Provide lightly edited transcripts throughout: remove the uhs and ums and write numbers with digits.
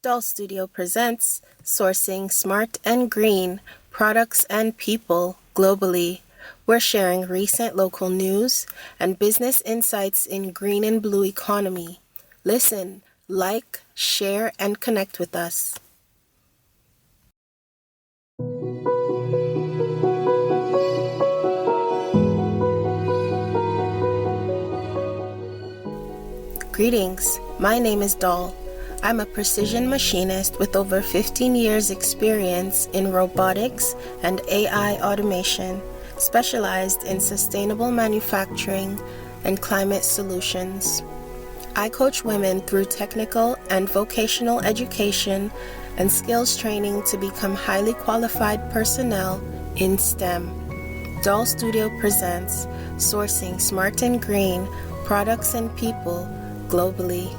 DOL.STUDIO presents Sourcing Smart and Green Products and People Globally. We're sharing recent local news and business insights in green and blue economy. Listen, like, share, and connect with us. Greetings, my name is Doll. I'm a precision machinist with over 15 years experience in robotics and AI automation, specialized in sustainable manufacturing and climate solutions. I coach women through technical and vocational education and skills training to become highly qualified personnel in STEM. DOL.STUDIO presents Sourcing Smart and Green Products and People Globally.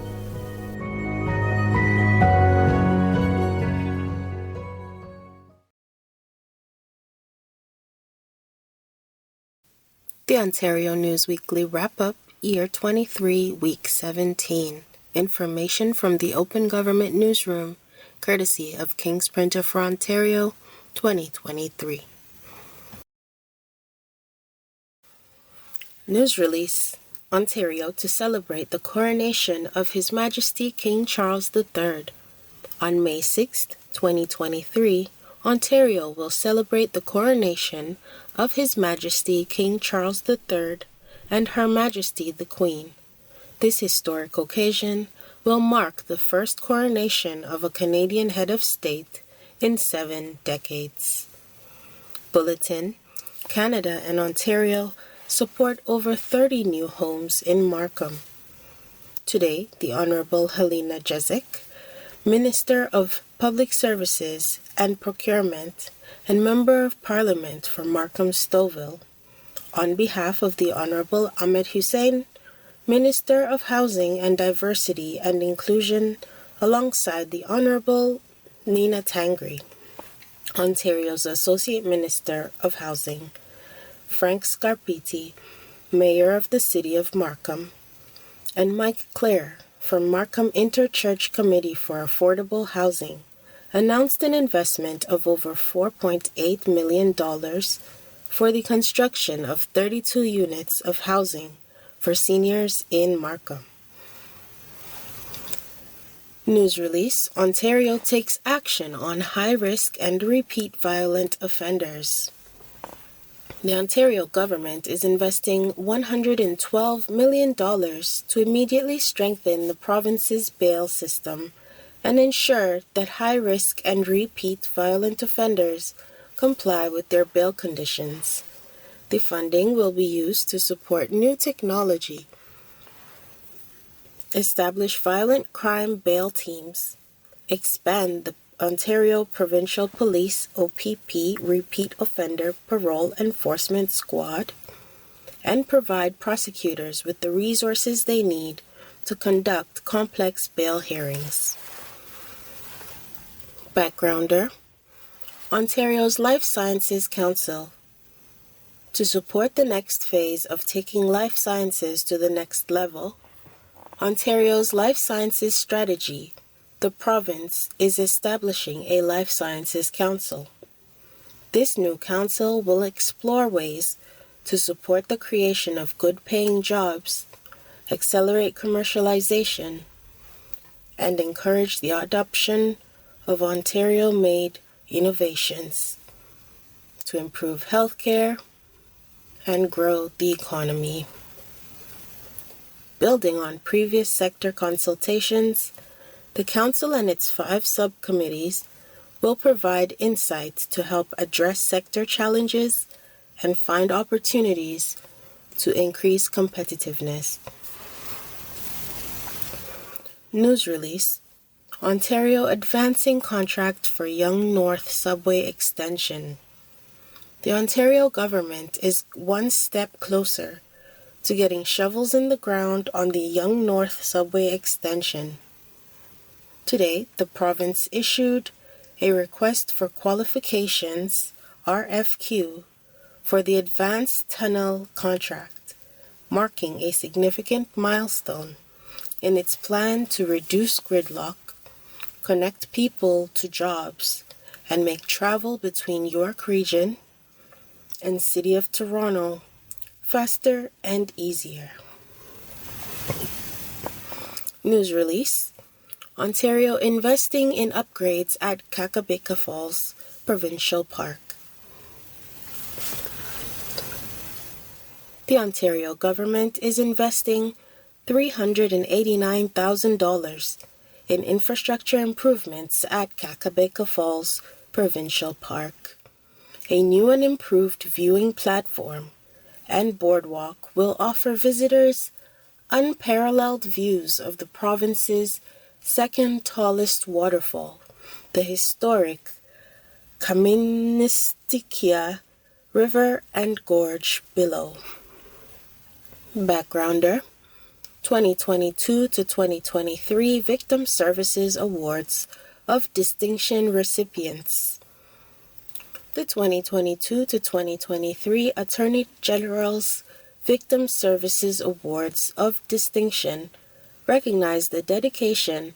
The Ontario News Weekly Wrap-Up, Year 23, Week 17. Information from the Open Government Newsroom, courtesy of King's Printer for Ontario, 2023. News release: Ontario to celebrate the coronation of His Majesty King Charles III. On May 6, 2023, Ontario will celebrate the coronation of His Majesty King Charles III and Her Majesty the Queen. This historic occasion will mark the first coronation of a Canadian head of state in 7 decades. Bulletin: Canada and Ontario support over 30 new homes in Markham. Today, the Honourable Helena Jezik, Minister of Public Services and Procurement and Member of Parliament for Markham-Stouffville, on behalf of the Honourable Ahmed Hussein, Minister of Housing and Diversity and Inclusion, alongside the Honourable Nina Tangri, Ontario's Associate Minister of Housing, Frank Scarpitti, Mayor of the City of Markham, and Mike Clare from Markham Interchurch Committee for Affordable Housing, announced an investment of over $4.8 million for the construction of 32 units of housing for seniors in Markham. News release: Ontario takes action on high-risk and repeat violent offenders. The Ontario government is investing $112 million to immediately strengthen the province's bail system and ensure that high-risk and repeat violent offenders comply with their bail conditions. The funding will be used to support new technology, establish violent crime bail teams, expand the Ontario Provincial Police OPP Repeat Offender Parole Enforcement Squad, and provide prosecutors with the resources they need to conduct complex bail hearings. Backgrounder: Ontario's Life Sciences Council. To support the next phase of taking life sciences to the next level, Ontario's Life Sciences Strategy, the province is establishing a Life Sciences Council. This new council will explore ways to support the creation of good-paying jobs, accelerate commercialization, and encourage the adoption of Ontario-made innovations to improve healthcare and grow the economy. Building on previous sector consultations, the Council and its 5 subcommittees will provide insights to help address sector challenges and find opportunities to increase competitiveness. News release: Ontario advancing contract for Yonge North Subway extension. The Ontario government is one step closer to getting shovels in the ground on the Yonge North Subway extension. Today, the province issued a Request for Qualifications, RFQ, for the Advanced Tunnel contract, marking a significant milestone in its plan to reduce gridlock, connect people to jobs, and make travel between York Region and City of Toronto faster and easier. News release: Ontario investing in upgrades at Kakabeka Falls Provincial Park. The Ontario government is investing $389,000 in infrastructure improvements at Kakabeka Falls Provincial Park. A new and improved viewing platform and boardwalk will offer visitors unparalleled views of the province's second tallest waterfall, the historic Kaministiquia River and Gorge below. Backgrounder: 2022 to 2023 Victim Services Awards of Distinction Recipients. The 2022 to 2023 Attorney General's Victim Services Awards of Distinction recognize the dedication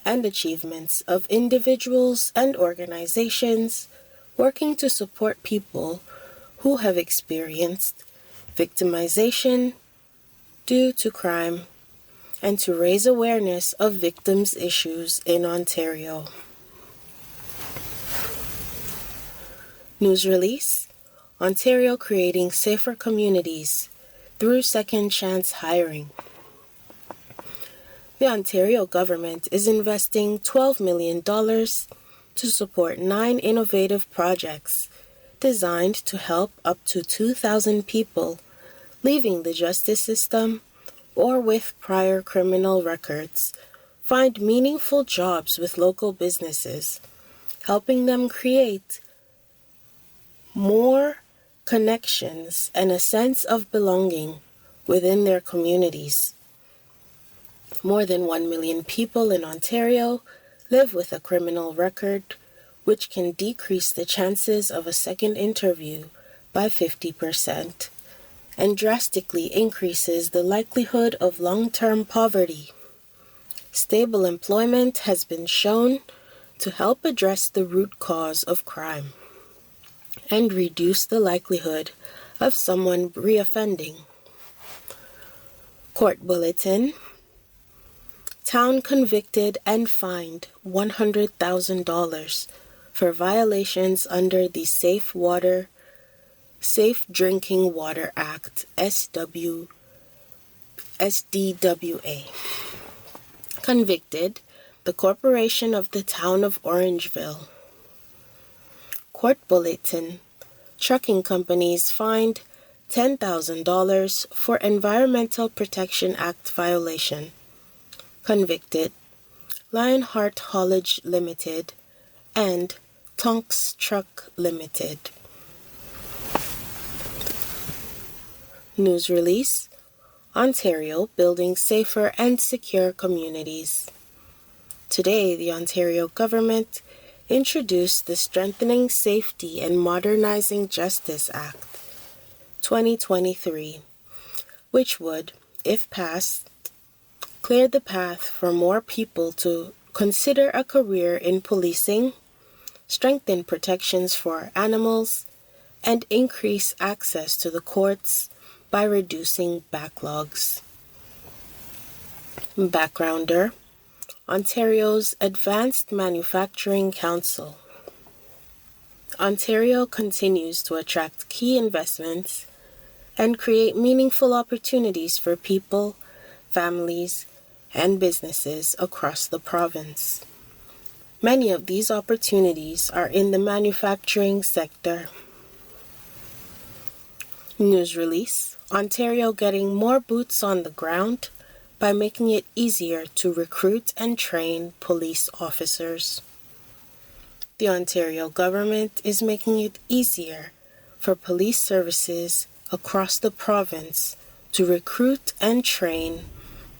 and achievements of individuals and organizations working to support people who have experienced victimization due to crime and to raise awareness of victims' issues in Ontario. News release: Ontario creating safer communities through second chance hiring. The Ontario government is investing $12 million to support 9 innovative projects designed to help up to 2,000 people leaving the justice system or with prior criminal records find meaningful jobs with local businesses, helping them create more connections and a sense of belonging within their communities. More than 1 million people in Ontario live with a criminal record, which can decrease the chances of a second interview by 50% and drastically increases the likelihood of long-term poverty. Stable employment has been shown to help address the root cause of crime and reduce the likelihood of someone reoffending. Court Bulletin: Town convicted and fined $100,000 for violations under the Safe Drinking Water Act, SDWA. Convicted, the Corporation of the Town of Orangeville. Court Bulletin: Trucking companies fined $10,000 for Environmental Protection Act violation. Convicted, Lionheart Haulage Limited and Tonks Truck Limited. News release: Ontario building safer and secure communities. Today, the Ontario government introduced the Strengthening Safety and Modernizing Justice Act 2023, which would, if passed, clear the path for more people to consider a career in policing, strengthen protections for animals, and increase access to the courts by reducing backlogs. Backgrounder: Ontario's Advanced Manufacturing Council. Ontario continues to attract key investments and create meaningful opportunities for people, families, and businesses across the province. Many of these opportunities are in the manufacturing sector. News release: Ontario getting more boots on the ground by making it easier to recruit and train police officers. The Ontario government is making it easier for police services across the province to recruit and train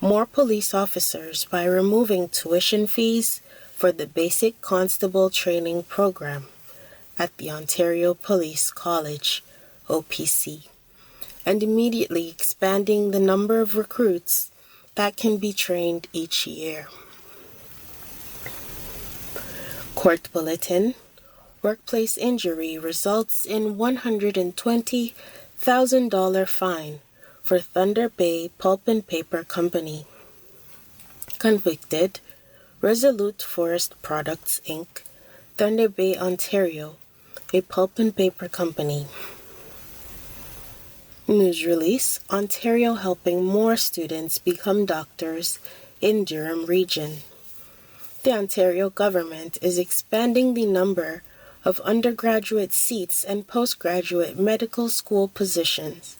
more police officers by removing tuition fees for the Basic Constable Training Program at the Ontario Police College, OPC, and immediately expanding the number of recruits that can be trained each year. Court Bulletin: Workplace injury results in $120,000 fine for Thunder Bay Pulp and Paper Company. Convicted: Resolute Forest Products, Inc., Thunder Bay, Ontario, a pulp and paper company. News release: Ontario helping more students become doctors in Durham Region. The Ontario government is expanding the number of undergraduate seats and postgraduate medical school positions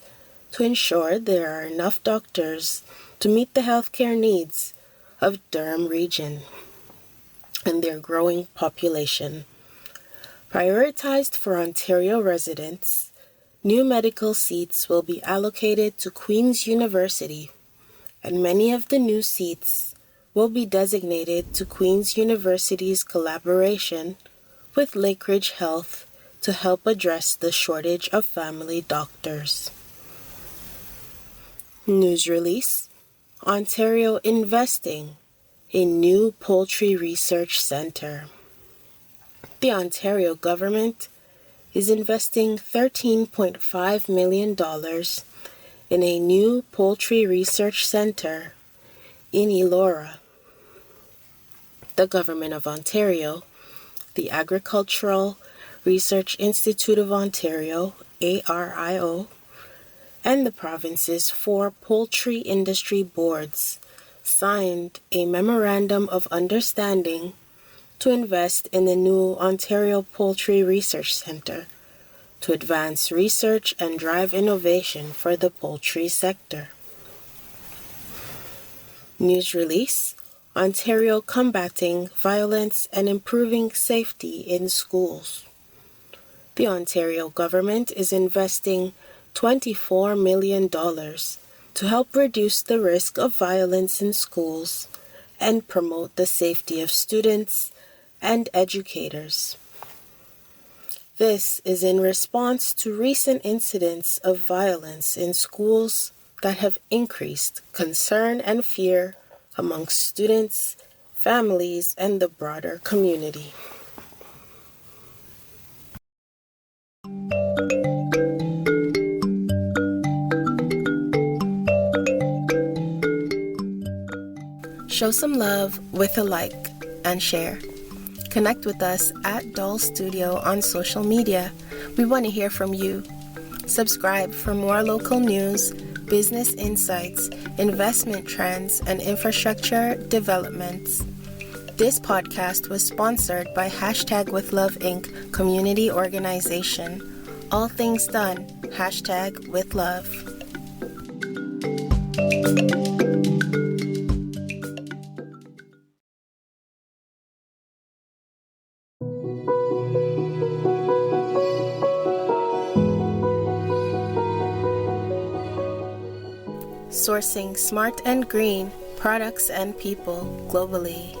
to ensure there are enough doctors to meet the healthcare needs of Durham Region and their growing population. Prioritized for Ontario residents, new medical seats will be allocated to Queen's University, and many of the new seats will be designated to Queen's University's collaboration with Lakeridge Health to help address the shortage of family doctors. News release: Ontario investing in new poultry research center. The Ontario government is investing $13.5 million in a new poultry research center in Elora. The Government of Ontario, the Agricultural Research Institute of Ontario, ARIO, and the province's 4 poultry industry boards signed a Memorandum of Understanding to invest in the new Ontario Poultry Research Centre to advance research and drive innovation for the poultry sector. News release: Ontario combating violence and improving safety in schools. The Ontario government is investing $24 million to help reduce the risk of violence in schools and promote the safety of students and educators. This is in response to recent incidents of violence in schools that have increased concern and fear amongst students, families, and the broader community. Show some love with a like and share. Connect with us at DOL.STUDIO on social media. We want to hear from you. Subscribe for more local news, business insights, investment trends, and infrastructure developments. This podcast was sponsored by #WithLove Inc. community organization. All things done, #WithLove. Sourcing smart and green products and people globally.